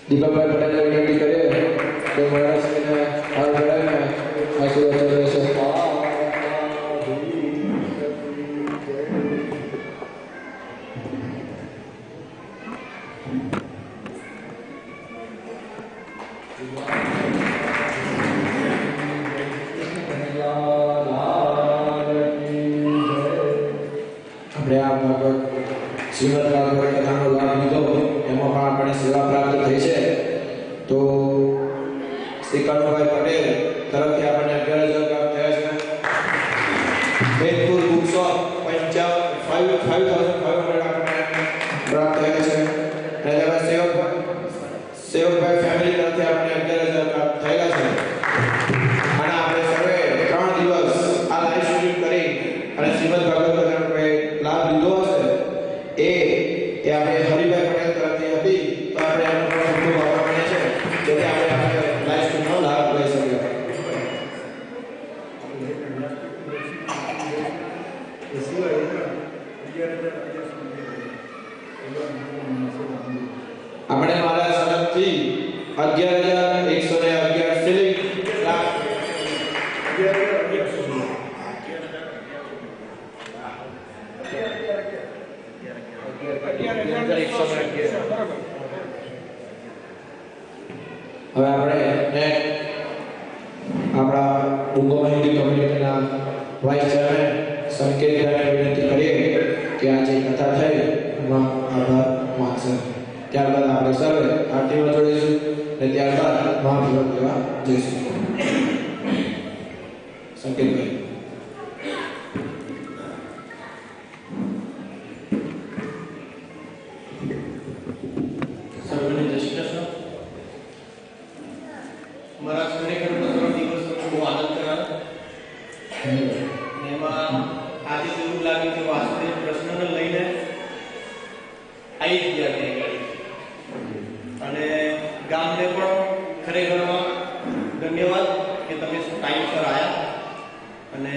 દીપકભાઈ પટેલને વિનંતી કરીએ કે મહારાષ્ટ્રને હાથ ધરાવીને આશીર્વાદ રહેશે. આપણે આ શ્રીમદ ભાગવત કથાનો લાભ લીધો, એમાં પણ આપણે સેવા પ્રાપ્ત થઈ છે. તો શ્રી કનુભાઈ પટેલ તરફથી આપણને 11,000 પ્રાપ્ત થયા છે. વેદપુર બુક શોપ 5,500 આપણને પ્રાપ્ત થયા છે. રાજાભાઈ સેવકભાઈ ફેમિલી તરફથી આપણને 11,000 પ્રાપ્ત થયેલા છે. અને આપણે સર્વે 3 દિવસ આ લાઈવ સ્ટ્રીમ કરી અને શ્રીમદ ભાગવત કથાનો લાભ લીધો હશે. એ આપણે હરિભાઈ પટેલ તરફથી હતી, તો આપણે એમનો પણ ખૂબ આભાર માનીએ છીએ જેથી આપણે લાઈવ સ્ટ્રીમનો લાભ લઈ શકીએ. આપણે મારા તરફથી 11,111 સિલિંગ હવે આપણે આપણા ડુંગો હિન્દી કમ્યુનિટીના વાઇસ ચેરમેન સંકેતભાઈને વિનંતી કરીએ કે આ જે કથા થઈ એમાં આભાર માનશે. ત્યારબાદ આપણે સર્વે આરતીમાં જોડીશું અને ત્યારબાદ મહાભોજન લેવા જઈશું. સંકેતભાઈ. મારા ખરેખર 3 દિવસનો બહુ આનંદ કર્યો. એમાં આજે એવું લાગે કે વાસ્તવિક પ્રશ્નને લઈને આવી ગયા ત્યાં અને ગામને પણ ખરેખર ધન્યવાદ કે તમે ટાઈમસર આવ્યા અને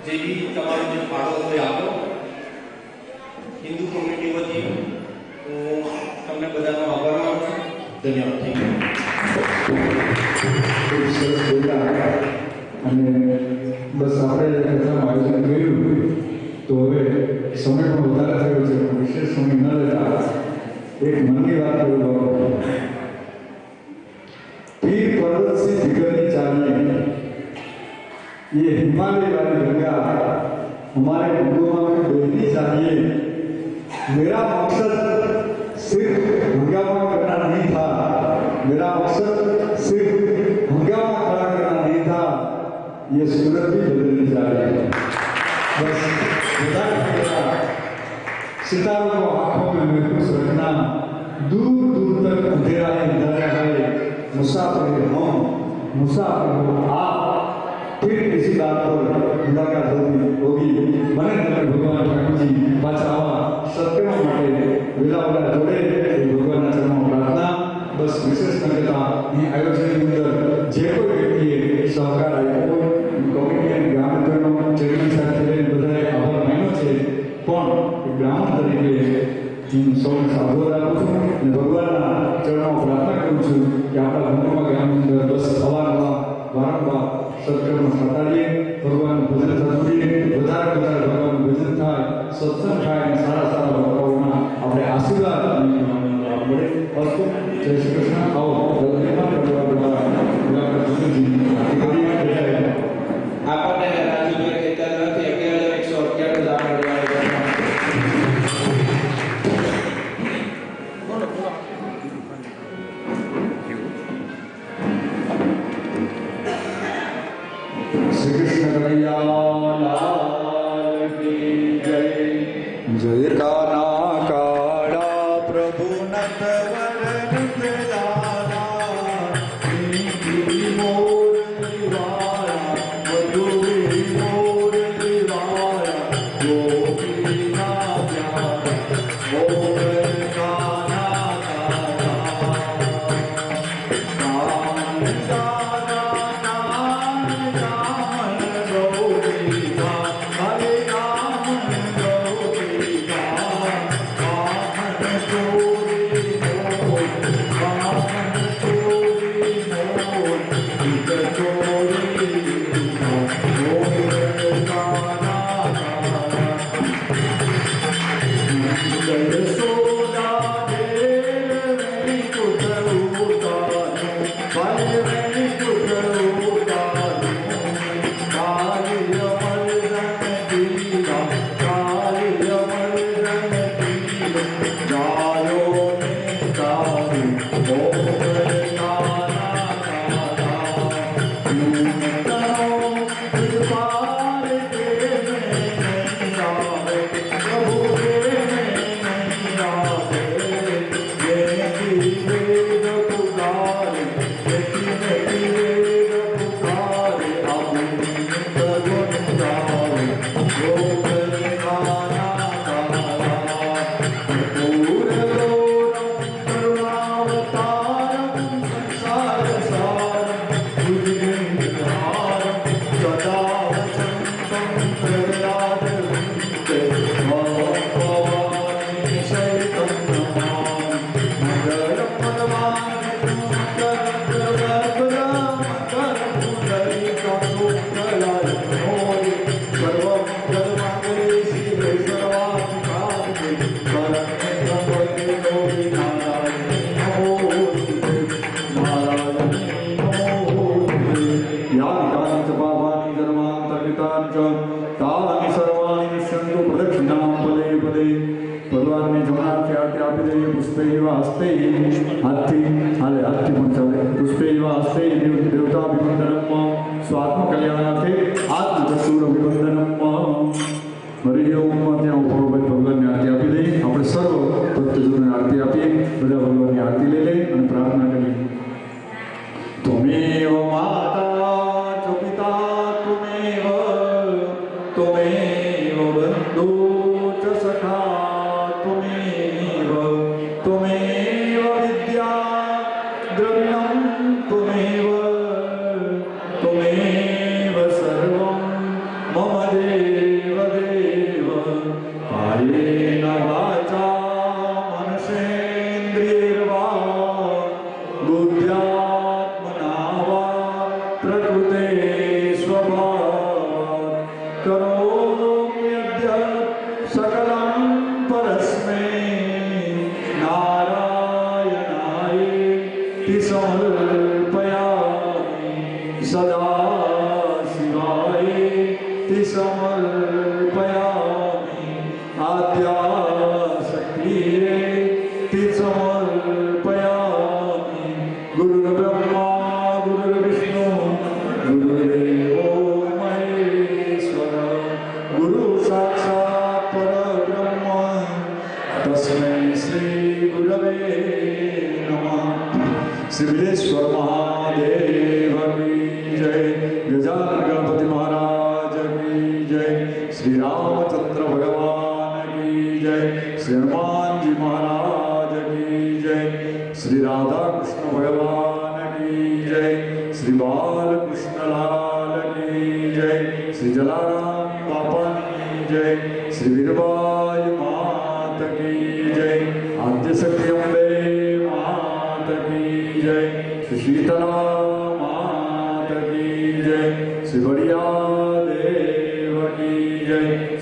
જે બી તમારો જે ફાળો હોય આપ્યો. હિન્દુ કોમ્યુનિટી વતી હું તમને બધાનો આભાર માનું છું. ધન્યવાદ. Thank you. અને બસ આપણે કથાનું આયોજન કર્યું તો હવે સમય પણ વધારે થયો છે, પણ વિશેષ સમય ન લેતા એક મનની વાત કરું. पीर पर्वत से बिगड़नी चाहिए ये हिमालय वाली गंगा हमारे गुरुओं में बहनी चाहिए. मेरा मकसद सिर्फ हंगामा करना नहीं था, मेरा मकसद सिर्फ हंगामा खड़ा करना नहीं था, ये सूरत भी बदलनी चाहिए. बस सितारों को आंखों में महफूज रखना, दूर दूर तक अंधेरा ही अंधेरा है. मुसाफिर हम, मुसाफिर हो आप, फिर किसी बात पर मुलाकात होगी. મને તમે ભગવાન ઠાકોરજી પાછા આવા સત્યમાં માટે વેલાવલા જોડે ભગવાનના ચરણમાં પ્રાર્થના. બસ વિશેષ કરતા એ આયોજનની અંદર જે કોઈ વ્યક્તિએ સહકાર આપ્યો, કમિટી અને ગ્રામજનો ચેરમેન સાથે બધાએ આભાર માન્યો છે. પણ બ્રાહ્મણ તરીકે હું સૌને સાધુ રાખું છું અને ભગવાનના ચરણમાં પ્રાર્થના કરું છું કે આપણા ભૂમિમાં ગામની અંદર બસ અવારનવાર વારંવાર સત્કર્મ સાંભળીએ, ભગવાનનું ભજન થતું રહીએ, વધારે ભગવાનનું ભજન થાય, સત્સંગ થાય અને સારા સારા લોકોના આપણે આશીર્વાદ મળે. અસ્તુ. જય શ્રી કૃષ્ણ. આવો આપણને રાજુભાઈ કહેતા નથી 11,111 દાન શ્રી કૃષ્ણ કનૈયા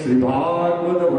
श्री भागवत